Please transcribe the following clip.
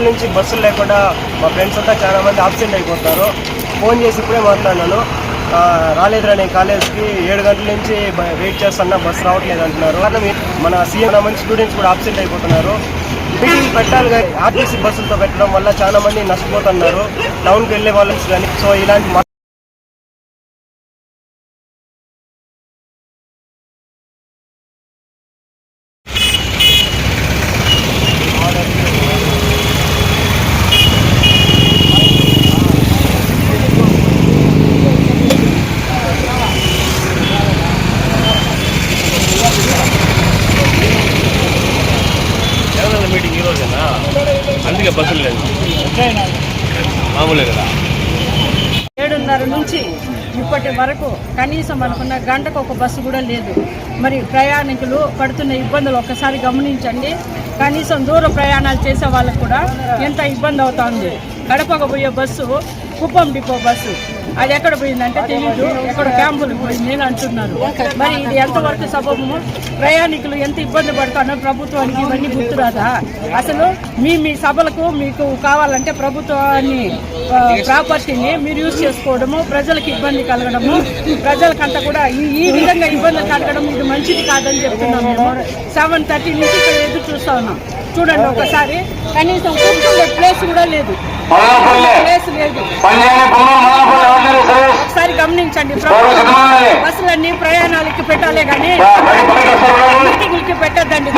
నుంచి బస్సులు లేకుండా మా ఫ్రెండ్స్ అంతా చాలా మంది ఆబ్సెంట్ అయిపోతున్నారు. ఫోన్ చేసి ఇప్పుడే మాట్లాడినాను, రాలేదురా నేను కాలేజ్కి 7 గంటల నుంచి వెయిట్ చేస్తున్నా, బస్సు రావట్లేదు అంటున్నారు. కారణం మన సీఎం మంది స్టూడెంట్స్ కూడా ఆబ్సెంట్ అయిపోతున్నారు. మీటింగ్ పెట్టాలి కానీ ఆర్టీసీ బస్సులతో పెట్టడం వల్ల చాలా మంది నష్టపోతున్నారు, టౌన్కి వెళ్ళే వాళ్ళు కానీ. సో ఇలాంటి మీటింగ్ ఈ రోజేనా, అందుకే బస్సులు లేదు, మామూలే కదా. 7:30 నుంచి ఇప్పటి వరకు కనీసం అనుకున్న గంటకు ఒక బస్సు కూడా లేదు. మరి ప్రయాణికులు పడుతున్న ఇబ్బందులు ఒక్కసారి గమనించండి. కనీసం దూర ప్రయాణాలు చేసే వాళ్ళకు కూడా ఎంత ఇబ్బంది అవుతుంది. కడపకు పోయే బస్సు కుప్పం డిపో బస్సు అది ఎక్కడ పోయిందంటే తెలీదు, ఎక్కడ క్యాంపులకు పోయింది అని అంటున్నారు. మరి ఇది ఎంతవరకు సబబము? ప్రయాణికులు ఎంత ఇబ్బంది పడుతున్నారు, ప్రభుత్వానికి ఇవన్నీ గుర్తురాదా? అసలు మీ సభలకు మీకు కావాలంటే ప్రభుత్వాన్ని ప్రాపర్టీని మీరు యూజ్ చేసుకోవడము, ప్రజలకు ఇబ్బంది కలగడము, ప్రజలకంతా కూడా ఈ విధంగా ఇబ్బంది కలగడం ఇది మంచిది కాదని చెప్తున్నాం. మేము 7:30 నుంచి ఇక్కడ ఎదురు చూస్తా ఉన్నాం. చూడండి ఒకసారి, కనీసం కూర్చుండే ప్లేస్ కూడా లేదు, ప్లేస్ లేదు. ఒకసారి గమనించండి, బస్సులన్నీ ప్రయాణాలకి పెట్టాలే కానీ మీటింగ్లకి పెట్టద్దండి.